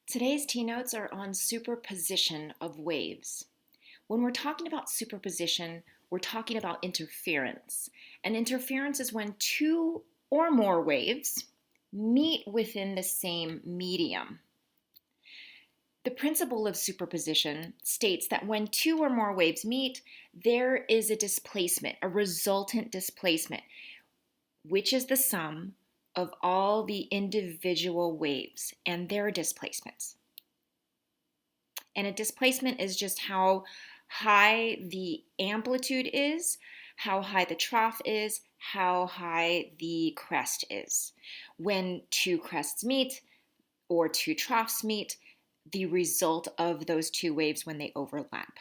Today's T notes are on superposition of waves. When we're talking about superposition, we're talking about interference. And interference is when two or more waves meet within the same medium. The principle of superposition states that when two or more waves meet, there is a displacement, a resultant displacement, which is the sum of all the individual waves and their displacements. And a displacement is just how high the amplitude is, how high the trough is, how high the crest is. When two crests meet or two troughs meet, the result of those two waves when they overlap.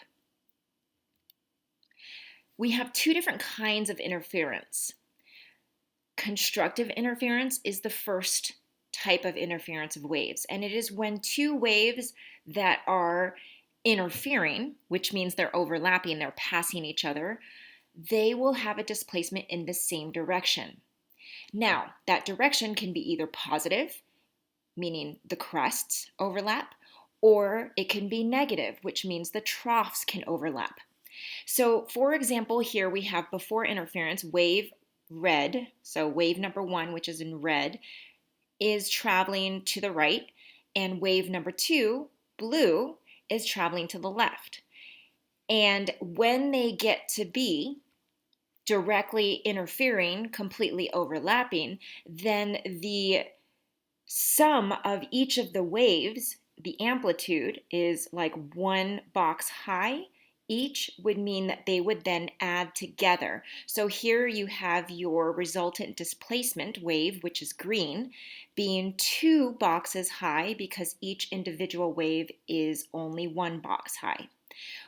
We have two different kinds of interference. Constructive interference is the first type of interference of waves, and it is when two waves that are interfering, which means they're overlapping, they're passing each other, they will have a displacement in the same direction. Now, that direction can be either positive, meaning the crests overlap, or it can be negative, which means the troughs can overlap. So, for example, here we have before interference, wave red, so wave number one, which is in red, is traveling to the right, and wave number two, blue, is traveling to the left. And when they get to be directly interfering, completely overlapping, then the sum of each of the waves, the amplitude, is like one box high. Each would mean that they would then add together. So here you have your resultant displacement wave, which is green, being 2 boxes high because each individual wave is only 1 box high.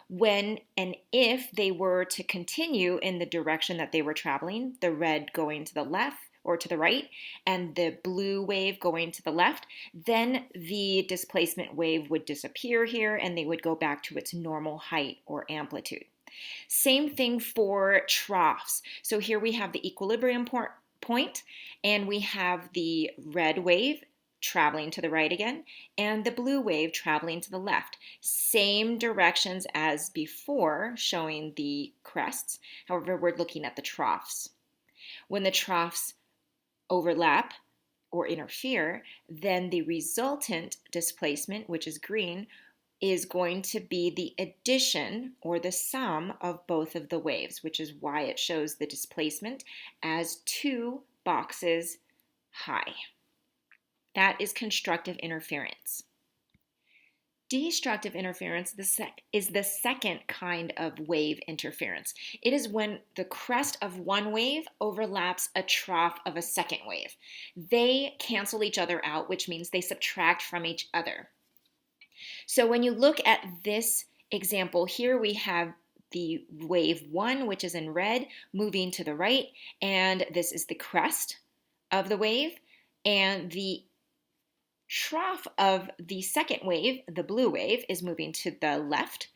When and if they were to continue in the direction that they were traveling, the red going to the left or to the right, and the blue wave going to the left, then the displacement wave would disappear here and they would go back to its normal height or amplitude. Same thing for troughs. So here we have the equilibrium point, and we have the red wave traveling to the right again, and the blue wave traveling to the left. Same directions as before, showing the crests. However, we're looking at the troughs. When the troughs overlap or interfere, then the resultant displacement, which is green, is going to be the addition or the sum of both of the waves, which is why it shows the displacement as 2 boxes high. That is constructive interference. Destructive interference is the second kind of wave interference. It is when the crest of one wave overlaps a trough of a second wave. They cancel each other out, which means they subtract from each other. So when you look at this example, here we have the wave 1, which is in red, moving to the right, and this is the crest of the wave, and the trough of the second wave, the blue wave, is moving to the left.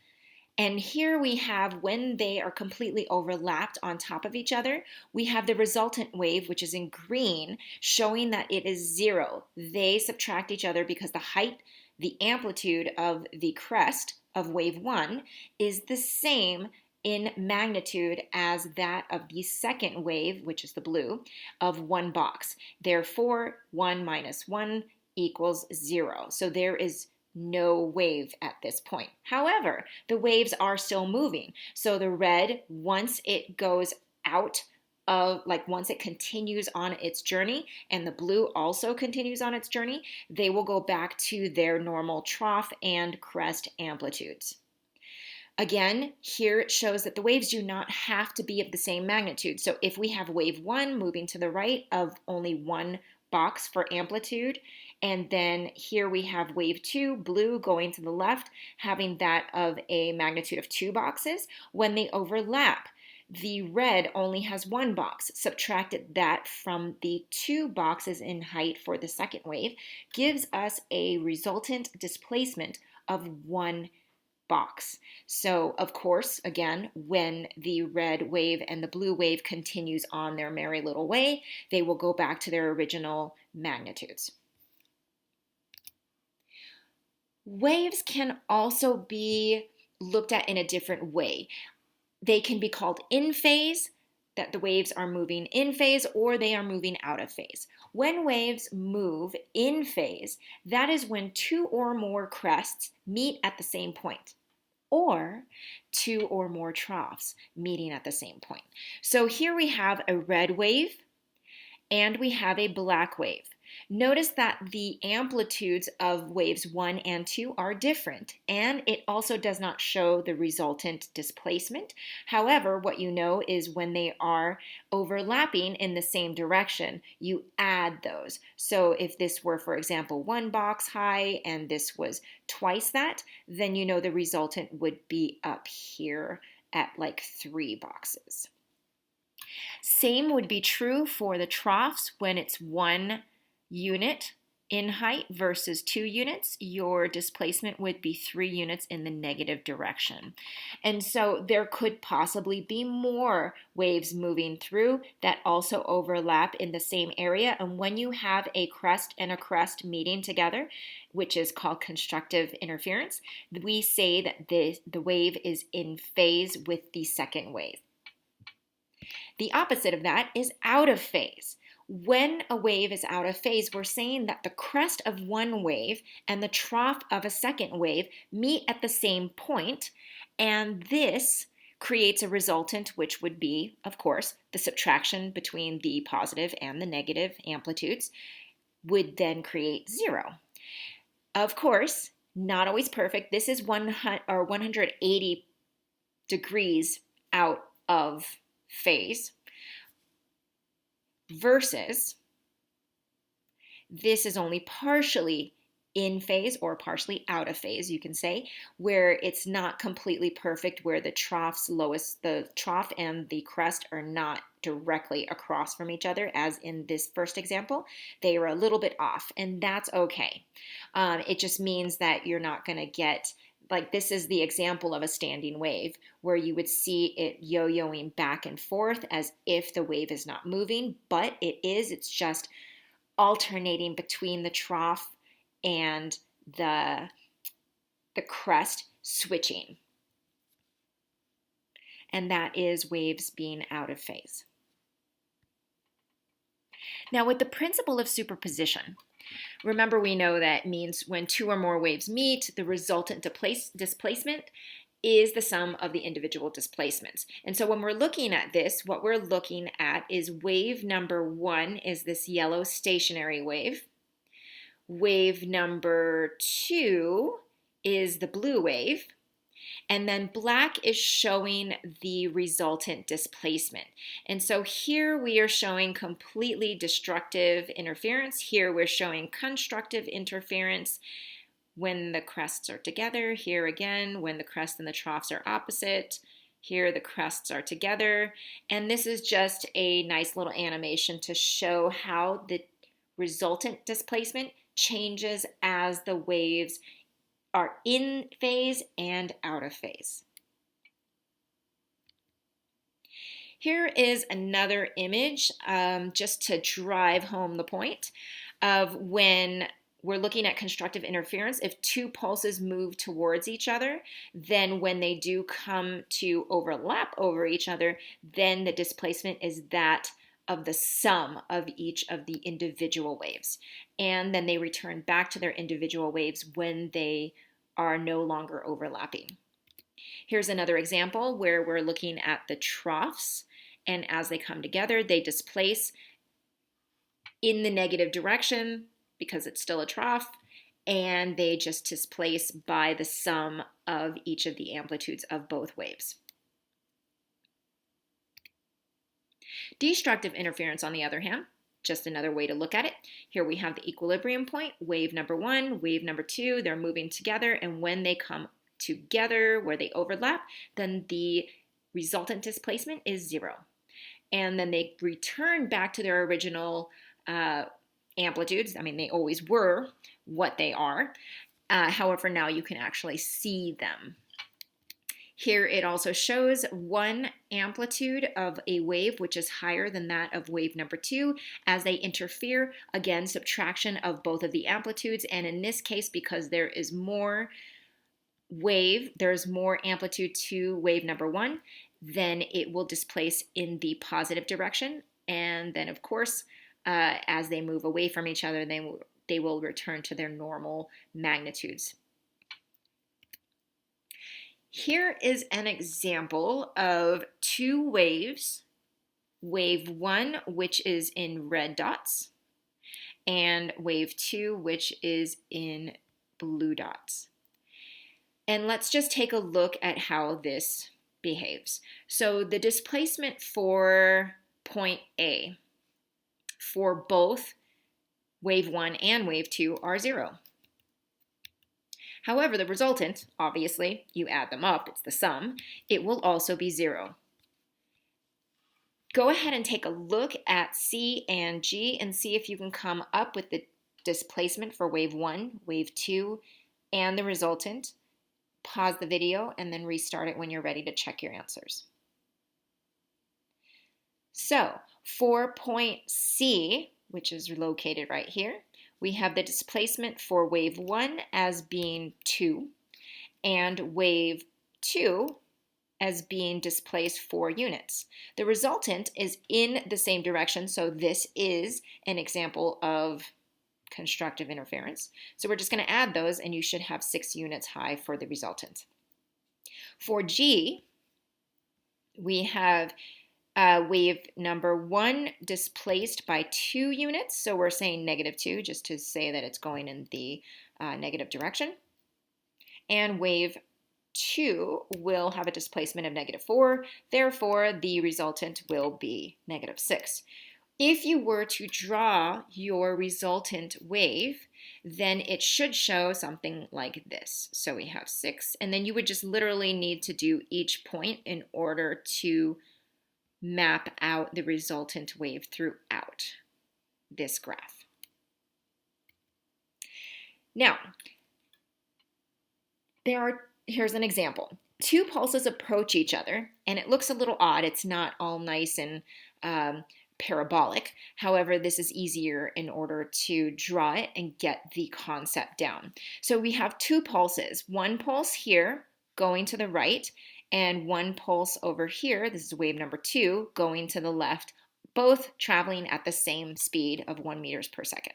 And here we have, when they are completely overlapped on top of each other, we have the resultant wave, which is in green, showing that it is 0. They subtract each other because the height, the amplitude of the crest of wave 1 is the same in magnitude as that of the second wave, which is the blue, of 1 box. Therefore, 1 minus 1 equals 0. So there is no wave at this point. However, the waves are still moving. So the red, once it goes out of, once it continues on its journey, and the blue also continues on its journey, they will go back to their normal trough and crest amplitudes. Again, here it shows that the waves do not have to be of the same magnitude. So if we have wave 1 moving to the right of only 1 box for amplitude, and then here we have wave 2, blue, going to the left, having that of a magnitude of 2 boxes. When they overlap, the red only has 1 box. Subtracted that from the 2 boxes in height for the second wave gives us a resultant displacement of 1 box. So, of course, again, when the red wave and the blue wave continues on their merry little way, they will go back to their original magnitudes. Waves can also be looked at in a different way. They can be called in phase, that the waves are moving in phase, or they are moving out of phase. When waves move in phase, that is when two or more crests meet at the same point, or two or more troughs meeting at the same point. So here we have a red wave and we have a black wave. Notice that the amplitudes of waves 1 and 2 are different, and it also does not show the resultant displacement. However, what you know is when they are overlapping in the same direction, you add those. So if this were, for example, 1 box high and this was twice that, then you know the resultant would be up here at like 3 boxes. Same would be true for the troughs when it's 1 unit in height versus 2 units. Your displacement would be 3 units in the negative direction. And so there could possibly be more waves moving through that also overlap in the same area. And when you have a crest and a crest meeting together, which is called constructive interference, we say that the wave is in phase with the second wave. The opposite of that is out of phase. When a wave is out of phase, we're saying that the crest of one wave and the trough of a second wave meet at the same point, and this creates a resultant, which would be, of course, the subtraction between the positive and the negative amplitudes, would then create 0. Of course, not always perfect. This is 180 degrees out of phase versus this is only partially in phase or partially out of phase, you can say, where it's not completely perfect, where the trough and the crest are not directly across from each other, as in this first example. They are a little bit off, and that's okay. It just means that you're not going to get, like, this is the example of a standing wave where you would see it yo-yoing back and forth as if the wave is not moving, but it is. It's just alternating between the trough and the crest switching. And that is waves being out of phase. Now, with the principle of superposition, remember, we know that means when two or more waves meet, the resultant displacement is the sum of the individual displacements. And so when we're looking at this, what we're looking at is wave number 1 is this yellow stationary wave. Wave number 2 is the blue wave. And then black is showing the resultant displacement. And so here we are showing completely destructive interference. Here we're showing constructive interference when the crests are together. Here again, when the crest and the troughs are opposite. Here the crests are together. And this is just a nice little animation to show how the resultant displacement changes as the waves are in phase and out of phase. Here is another image just to drive home the point of when we're looking at constructive interference. If two pulses move towards each other, then when they do come to overlap over each other, then the displacement is that of the sum of each of the individual waves. And then they return back to their individual waves when they are no longer overlapping. Here's another example where we're looking at the troughs, and as they come together, they displace in the negative direction because it's still a trough, and they just displace by the sum of each of the amplitudes of both waves. Destructive interference, on the other hand, just another way to look at it. Here we have the equilibrium point, wave number 1, wave number 2, they're moving together, and when they come together where they overlap, then the resultant displacement is 0. And then they return back to their original amplitudes. I mean, they always were what they are. However, now you can actually see them. Here it also shows one amplitude of a wave which is higher than that of wave number 2 as they interfere. Again, subtraction of both of the amplitudes, and in this case, because there's more amplitude to wave number 1, then it will displace in the positive direction, and then of course as they move away from each other, they will return to their normal magnitudes. Here is an example of two waves, wave 1, which is in red dots, and wave 2, which is in blue dots. And let's just take a look at how this behaves. So the displacement for point A for both wave 1 and wave 2 are 0. However, the resultant, obviously, you add them up, it's the sum, it will also be 0. Go ahead and take a look at C and G and see if you can come up with the displacement for wave 1, wave 2, and the resultant. Pause the video and then restart it when you're ready to check your answers. So, for point C, which is located right here, we have the displacement for wave 1 as being 2 and wave 2 as being displaced 4 units. The resultant is in the same direction, so this is an example of constructive interference. So we're just going to add those, and you should have 6 units high for the resultant. For G, we have wave number 1 displaced by 2 units, so we're saying -2 just to say that it's going in the negative direction. And wave 2 will have a displacement of -4, therefore the resultant will be -6. If you were to draw your resultant wave, then it should show something like this. So we have 6, and then you would just literally need to do each point in order to map out the resultant wave throughout this graph. Now, here's an example. 2 pulses approach each other, and it looks a little odd. It's not all nice and parabolic. However, this is easier in order to draw it and get the concept down. So we have 2 pulses, one pulse here going to the right and one pulse over here, this is wave number 2, going to the left, both traveling at the same speed of 1 meters per second.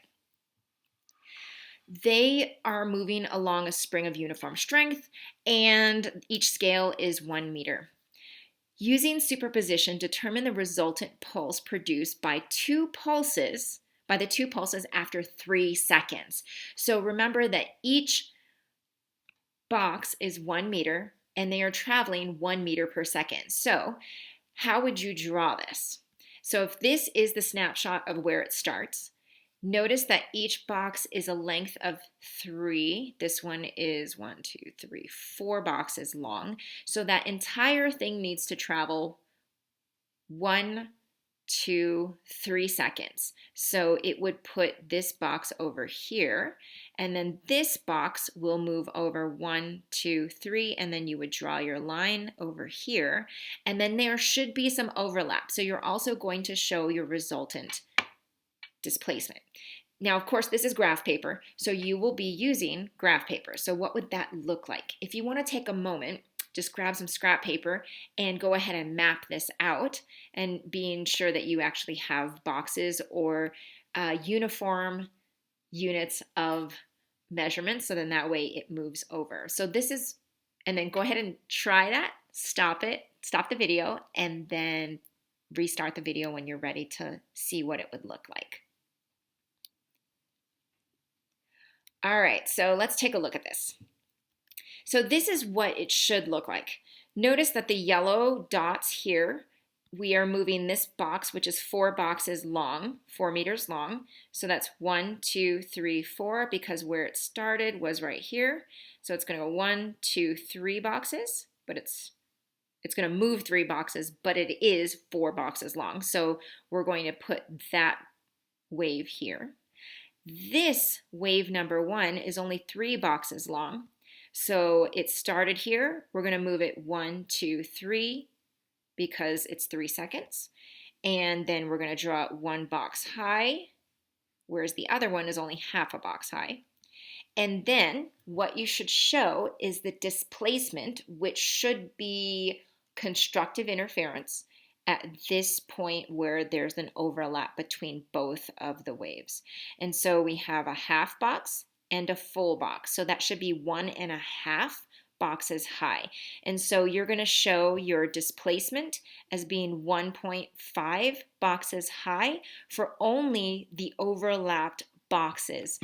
They are moving along a spring of uniform strength, and each scale is 1 meter. Using superposition, determine the resultant pulse produced by the 2 pulses after 3 seconds. So remember that each box is 1 meter, and they are traveling 1 meter per second. So how would you draw this? So if this is the snapshot of where it starts, notice that each box is a length of 3. This one is 1, 2, 3, 4 boxes long. So that entire thing needs to travel 1, 2, 3 seconds. So it would put this box over here, and then this box will move over 1, 2, 3, and then you would draw your line over here, and then there should be some overlap. So you're also going to show your resultant displacement. Now, of course, this is graph paper, so you will be using graph paper. So what would that look like? If you want to take a moment, just grab some scrap paper and go ahead and map this out, and being sure that you actually have boxes or uniform units of measurement, so then that way it moves over. So this is, and then go ahead and try that, stop the video, and then restart the video when you're ready to see what it would look like. All right, so let's take a look at this. So this is what it should look like. Notice that the yellow dots here, we are moving this box, which is 4 boxes long, 4 meters long. So that's 1, 2, 3, 4, because where it started was right here. So it's going to go 1, 2, 3 boxes, but it's going to move 3 boxes, but it is 4 boxes long. So we're going to put that wave here. This wave number 1 is only 3 boxes long. So it started here. We're going to move it 1, 2, 3 because it's 3 seconds. And then we're going to draw it one box high, whereas the other one is only half a box high. And then what you should show is the displacement, which should be constructive interference at this point where there's an overlap between both of the waves. And so we have a half box and a full box. So that should be 1.5 boxes high. And so you're going to show your displacement as being 1.5 boxes high for only the overlapped boxes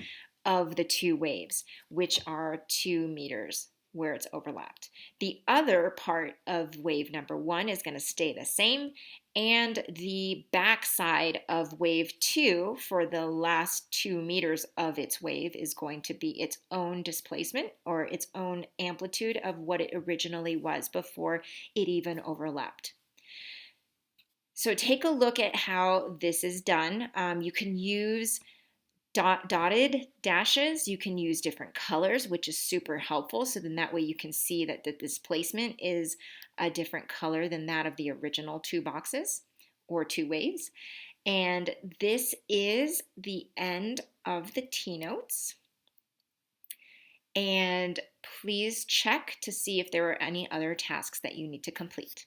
of the two waves, which are 2 meters where it's overlapped. The other part of wave number 1 is going to stay the same, and the backside of wave 2 for the last 2 meters of its wave is going to be its own displacement or its own amplitude of what it originally was before it even overlapped. So take a look at how this is done. You can use dotted dashes. You can use different colors, which is super helpful. So then that way you can see that the displacement is a different color than that of the original 2 boxes or 2 waves. And this is the end of the T notes. And please check to see if there are any other tasks that you need to complete.